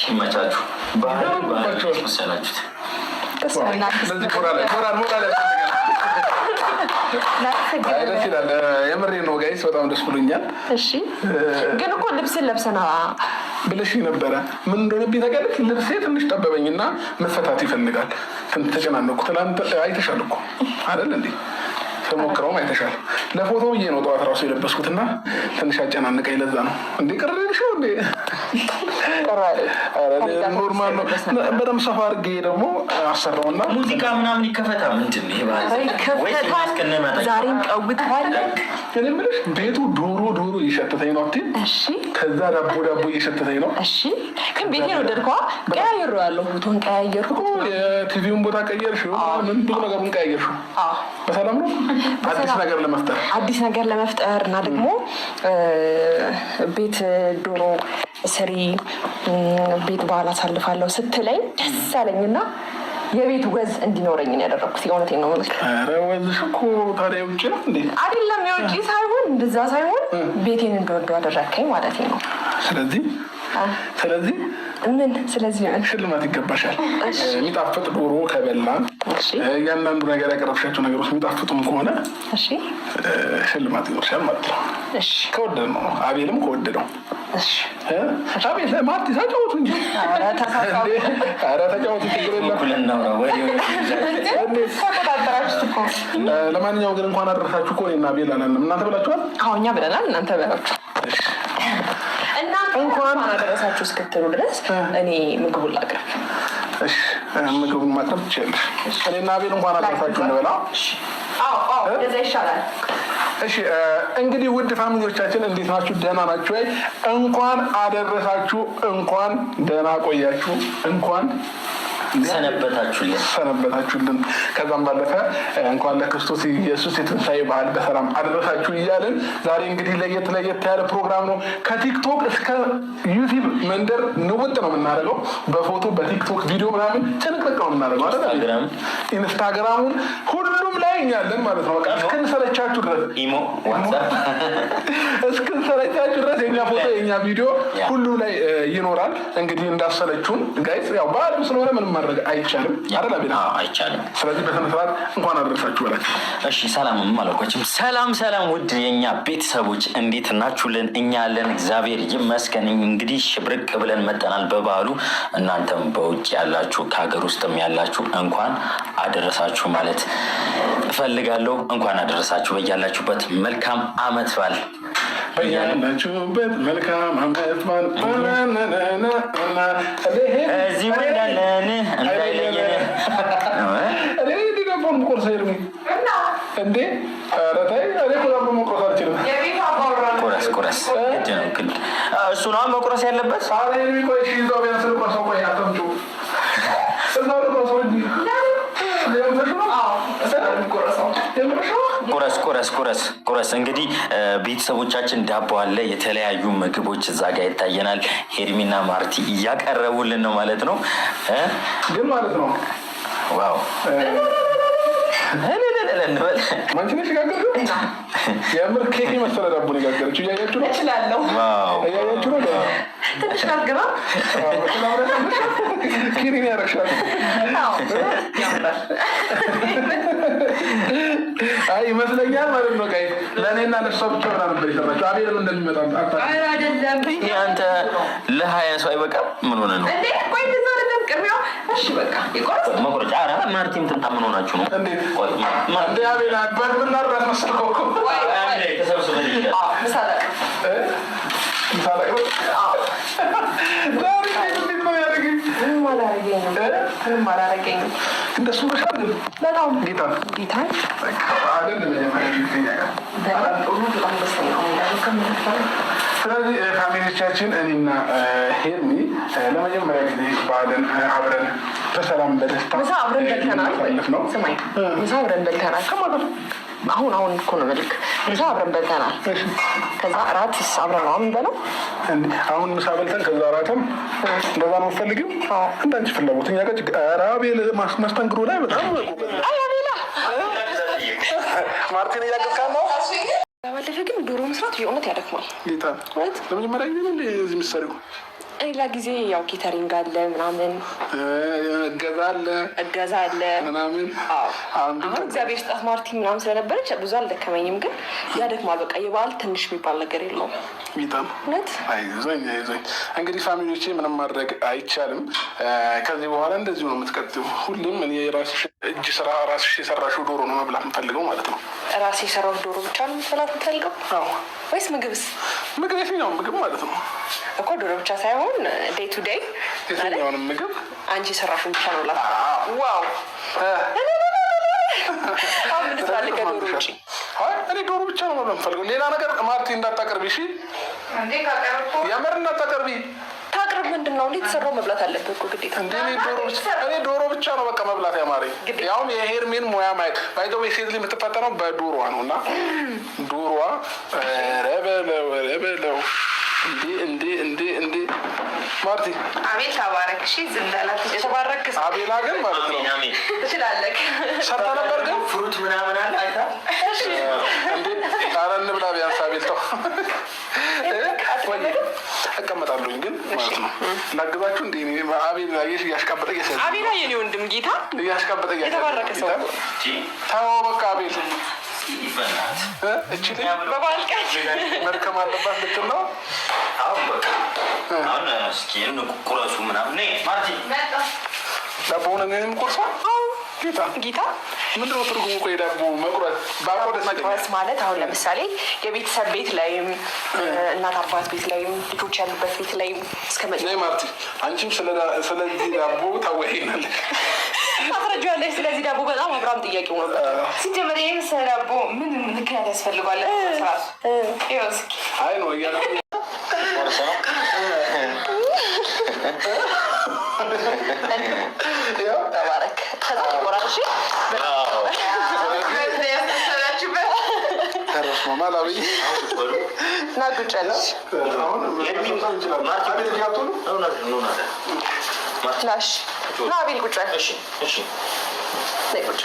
ይመቻችሁ። መሰላችሁት ደስ ይላል። የምሬ ነው ጋይስ፣ በጣም ደስ ብሎኛል። እሺ ግን እኮ ልብስን ለብሰና ብለሽ ነበረ። ምን እንደሆነብኝ ታውቂያለሽ? ልብሴ ትንሽ ጠበበኝና መፈታት ይፈልጋል። ተጨናነኩ። ትናንት አይተሻል እኮ አይደል እንዴ? ተሞክረውም አይተሻል። ለፎቶ ብዬ ነው ጠዋት ራሱ የለበስኩትና ትንሽ አጨናንቀኝ። ለዛ ነው እንዴ ቅርልሽ እንዴ? ኖርማል ነው። በደምብ ሰፋ አድርጌ ደግሞ አሰራውና ሙዚቃ ምናምን ይከፈታ። ምንድን ነው ዛሬም ቀውጥዋል። እኔ የምልሽ ቤቱ ዶሮ እየሸተተኝ ነው። እሺ ከዛ ዳቦ እየሸተተኝ ነው። እሺ ግን ቤቴን ወደድከዋ? ቀያየሩ ያለው ቦታውን ቀያየሩ። የቲቪውን ቦታ ቀየርሽው? ምን ብዙ ነገሩን ቀያየርሽው? በሰላም ነው። አዲስ ነገር ለመፍጠር እና ደግሞ ቤት ዶሮ ስሪ ቤት በኋላ አሳልፋለሁ ስትለኝ ደስ አለኝና የቤት ወዝ እንዲኖረኝ ነው ያደረኩት። የእውነቴን ነው የምልህ። ኧረ ወዝሽ እኮ ታዲያ የውጭ ነው እንዴ? አይደለም የውጭ ሳይሆን እንደዛ ሳይሆን ቤቴን እንደወደው አደረከኝ ማለት ነው። ስለዚህ ምን ሽልማት ይገባሻል። የሚጣፍጥ ዶሮ ከበላን እያንዳንዱ ነገር ያቀረብሻቸው ነገሮች የሚጣፍጡም ከሆነ ሽልማት ይኖርሻል ማለት ነው። ከወደድ ነው አቤልም ከወደደው አቤል ማርቲ ተጫወቱ እንጂ ኧረ ተጫወቱ ችግር የለም። ለማንኛውም ግን እንኳን አደረሳችሁ እኮ እኔና አቤል አላልንም። እናንተ ብላችኋል? አዎ እኛ ብለናል። እናንተ በላችሁ እና እንኳን አደረሳችሁ እስክትሉ ድረስ እኔ ምግቡን ላቅርብ። እሺ ምግቡን ማቅረብ ትችላለሽ። እኔና አቤል እንኳን አደረሳችሁ እንበላ። አዎ እንደዛ ይሻላል። እሺ እንግዲህ ውድ ፋሚሊዎቻችን እንዴት ናችሁ? ደህና ናችሁ ወይ? እንኳን አደረሳችሁ፣ እንኳን ደህና ቆያችሁ፣ እንኳን ሰነበታችሁልን። ከዛም ባለፈ እንኳን ለክርስቶስ ኢየሱስ የትንሣኤ በዓል በሰላም አደረሳችሁ እያልን ዛሬ እንግዲህ ለየት ያለ ፕሮግራም ነው። ከቲክቶክ እስከ ዩቲዩብ መንደር ንውጥ ነው የምናደርገው። በፎቶ በቲክቶክ ቪዲዮ ምናምን ጭንቅልቅ ነው የምናደርገው አይደል? ኢንስታግራሙን ሁሉም ላይ እኛለን ማለት ነው። በቃ እስክንሰለቻችሁ ድረስ የኛ ፎቶ የኛ ቪዲዮ ሁሉም ላይ ይኖራል። እንግዲህ እንዳሰለችሁን ጋይስ፣ ያው በዓለም ስለሆነ ምንም ማድረግ አይቻልም አይደል? አቤል አይቻልም። ስለዚህ በስነስርዓት እንኳን አደረሳችሁ በላችሁ። እሺ ሰላም ማለቆችም ሰላም ውድ የኛ ቤተሰቦች እንዴት ናችሁልን? እኛ ያለን እግዚአብሔር ይመስገን። እንግዲህ ሽብርቅ ብለን መጠናል በበዓሉ። እናንተም በውጭ ያላችሁ ከሀገር ውስጥም ያላችሁ እንኳን አደረሳችሁ ማለት እፈልጋለሁ። እንኳን አደረሳችሁ። በያላችሁበት መልካም አመት በዓል በያላችሁበት መልካም አመት በዓል እዚህ እንዳለን እንዳይለየን እንዴ ቁረስ እሱ ነው መቁረስ ያለበት። ቁረስ እንግዲህ ቤተሰቦቻችን ዳቦ አለ፣ የተለያዩ ምግቦች እዛ ጋር ይታየናል። ሄርሚና ማርቲ እያቀረቡልን ነው ማለት ነው። ግን ማለት ነው ዋው ማንቺነሽ ጋገር የምር ኬክ መሰለ ዳቦ ነው የጋገረችው። እያያችሁ ነው? እችላለሁ። እያያችሁ ነው? ትንሽ ጋግራ ኪሪን ያረግሻል። አይ ይመስለኛል ማለት ነው። ጋይ ለእኔና ለእሷ ብቻ ብላ ነበር የሰራችው። አቤልም እንደሚመጣ አይደለም። አንተ ለ20 ሰው አይበቃም? ምን ሆነ ነው እንዴ? ቆይ እንደዛ አይደለም ቅርቢያው። እሺ በቃ ይቆርጥ መቁረጫ። ኧረ ማርቲም ትንታምን ሆናችሁ ነው እንዴ? ቆይ እንዴ አቤል አባር ምን አራት መስልኮ ተሰብስበን ምሳለቅ ምንም አላረገኝም። እንደሱ መሻል በጣም ጌታ ስለዚህ ፋሚሊዎቻችን እኔና ሄርሚ ለመጀመሪያ ጊዜ በዓልን አብረን በሰላም በደስታ ምሳ አብረን በልተናል። ስማኝ ምሳ አብረን በልተናል። አሁን እኮ ነው መልክ ምሳ አብረን በልተናል። ከዛ እራት አብረን ነው የምንበለው። አሁን ምሳ በልተን ከዛ እራትም እንደዛ ነው የምትፈልጊው? እንዳንቺ ፍላጎት እኛ ጋር አቤል መስተንግዶ ላይ በጣም አቤላ ማርቲን እያገዝካት ነው። ባለፈ ግን ዶሮ መስራት የእውነት ያደክማል። ጌታ ለመጀመሪያ ጊዜ ነው እዚህ የምትሰሪው? ሌላ ጊዜ ያው ኬተሪንግ አለ ምናምን እገዛ አለ ምናምን። አሁን እግዚአብሔር ስጣት ማርቲ ምናምን ስለነበረች ብዙ አልደከመኝም፣ ግን ያደክማል። በቃ የበዓል ትንሽ የሚባል ነገር የለውም። በጣም አይዞኝ። እንግዲህ ፋሚሊዎቼ ምንም ማድረግ አይቻልም። ከዚህ በኋላ እንደዚሁ ነው የምትቀጥሉ። ሁሉም እኔ የራስሽ እጅ ስራ ራስሽ የሰራሽው ዶሮ ነው መብላት የምፈልገው ማለት ነው። ራሴ የሰራው ዶሮ ብቻ ነው የምትበላት የምፈልገው ወይስ ምግብስ? ምግብ የትኛውን ምግብ ማለት ነው እኮ ዶሮ ብቻ ሳይሆን ዴይ ቱ ዴይ የትኛውንም ምግብ አንቺ የሰራሽውን ብቻ ነው ላት። ዋው አሁን ልትፈልገ ዶሮ ውጭ? እኔ ዶሮ ብቻ ነው መብላት የምፈልገው። ሌላ ነገር ማርቲ እንዳታቀርቢ እሺ። የምር እንዳታቀርቢ። ታቅርብ ምንድን ነው? እንዴት ተሰራው መብላት አለበት እኮ ግዴታ። እኔ ዶሮ ብቻ ነው በቃ መብላት ያማረኝ። ያውም የሄርሜን ሙያ ማየት ባይዘው ሴት ልጅ የምትፈተነው በዶሮዋ ነው እና ዶሮዋ ረበለው እንዴ ማርቲ አቤል ተባረክ። እሺ ዝም በላት የተባረክ አቤላ ግን ማለት ነው ትችላለህ። ሰርታ ነበር ግን ፍሩት ምናምን አለ አይታ እንዴ ኧረ እንብላ ቢያንስ አቤል ተው እቀመጣለሁኝ ግን ማለት ነው ላግዛችሁ እንዴ አቤል ያየሽ እያሽቃበጠ አቤላ የኔ ወንድም ጌታ እያሽቃበጠ የተባረከ ሰው ተው በቃ አቤል እቺ በበዓል ቀን መድከም አለባት ልትል ነው። አሁን እስኪ ቁረሱ ምናምን ማርቲ ዳቦውን እኔንም ቁርሷ ጌታ ምንድን ነው ትርጉሙ? ቆይ ዳቦ መቁረስ መቁረስ ማለት አሁን ለምሳሌ የቤተሰብ ቤት ላይም እናት አባት ቤት ላይም ልጆች ያሉበት ቤት ላይም ማርቲ አንቺም ስለዚህ ዳቦ ታወያይናለሽ አስረጃለች። ስለዚህ ዳቦ በጣም አብራም ጥያቄው ነበር። ሲጀመር ይህ ምስለ ዳቦ ምን ምክንያት ያስፈልጓል? አይ ነው እያለ ተባረክ ቆራሽ ማላዊ ናጉጨለሽ ላሽ ና አቤል ቁጭ በል። ቁጭ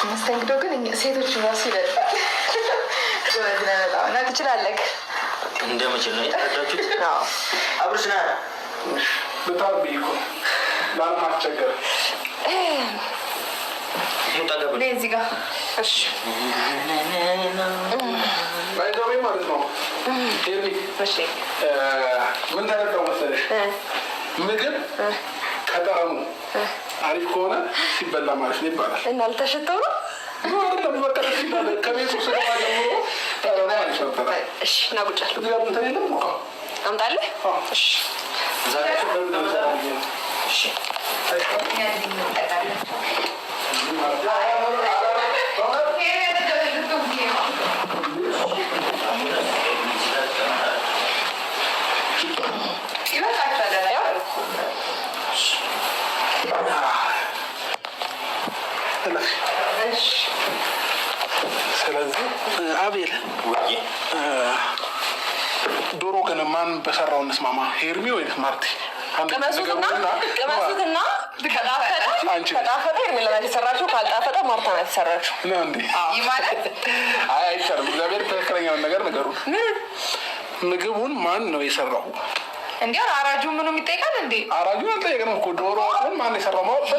መስተንግዶ ግን ሴቶች ራሱ ይለጣል። እና ትችላለህ። እንደምችል ነው የተረዳችሁት? አብርሽ ና ብታርቢ እኮ ላለማስቸገር እዚህ ጋር እሺ ባይዘዌ ማለት ነው። ምን ተረዳው መሰለሽ? ምግብ ከጠረኑ አሪፍ ከሆነ ሲበላ ማለት ነው ይባላል። እና ልተሸተው ነው ከቤቱ ስገባ ጀምሮ ጠረኑ አሪፍ ነበረ። እሺ ና ቁጭ በል። እዚህ ጋር እንትን የለም አምጣልህ። እሺ ስለዚህ አቤል ዶሮ ግን ማን በሰራው እንስማማ? ሄርሚ ወይስ ማርቲ? ቅመሱትና ከጣፈጠ ሄርሜላ ናት የሰራችው፣ ካልጣፈጠ ማርታ ናት የሰራችው። አይቻልም። እግዚአብሔር ትክክለኛውን ነገር ንገሩ። ምግቡን ማን ነው የሰራው? እንዲሁ አራጁ ምኑ ይጠይቃል እንዴ? አራጁን አልጠየቅንም እኮ ዶሮ ማን የሰራው ማወቅ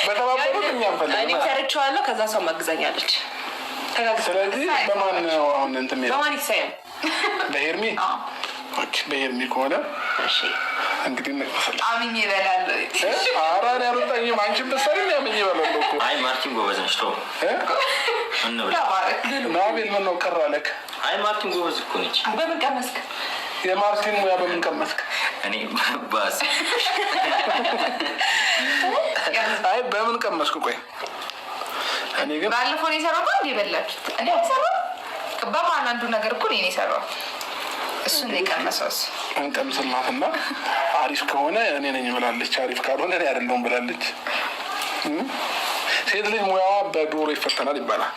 በተባበሩት እኛ እኔ ሰርቼዋለሁ፣ ከዛ ሰው ማግዛኛለች። ስለዚህ በማን አሁን እንትን በማን ይሳያል? በሄርሚ በሄርሚ ከሆነ እንግዲህ እንቅመሳለን። አምኜ እበላለሁ። ኧረ እኔ አልወጣኝም። አንቺም ብትሰሪኝ አምኜ እበላለሁ እኮ። አይ ማርቲን ጎበዝ ነች። ተው ናቤል ምን ነው ቀር አለክ? አይ ማርቲን ጎበዝ እኮ ነች። በምን ቀመስክ? የማርቲን ሙያ በምን ቀመስክ? እኔ ባስ አይ በምን ቀመስኩ? ቆይ እኔ ግን ባለፈው ነው የሰራው እንዴ? በላችሁት? እኔ አልሰራም። በማን አንዱ ነገር እኮ ነው የሰራው። እሱን ነው የቀመሰው። እንቀምስላትና አሪፍ ከሆነ እኔ ነኝ ብላለች፣ አሪፍ ካልሆነ እኔ አይደለሁም ብላለች። ሴት ልጅ ሙያዋ በዶሮ ይፈተናል ይባላል።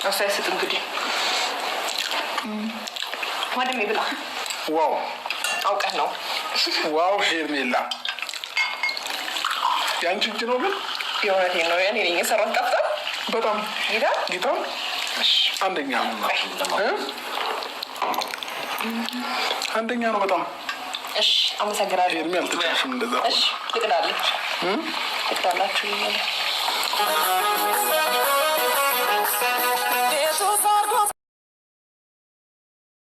አሳይስጥ እንግዲህ ወንድሜ ብላ ዋው አውቀህ ነው። ዋው ሄርሜላ ያንቺ እጅ ነው ግን የእውነቴን ነው። እኔ ነኝ የሰራሁት። ጣፍጣ በጣም ጌታ አንደኛ ነው። አንደኛ ነው በጣም። እሺ አመሰግናለሁ። ሄርሜ አልተቻልሽም እንደዛ። እሺ ልቅዳላችሁ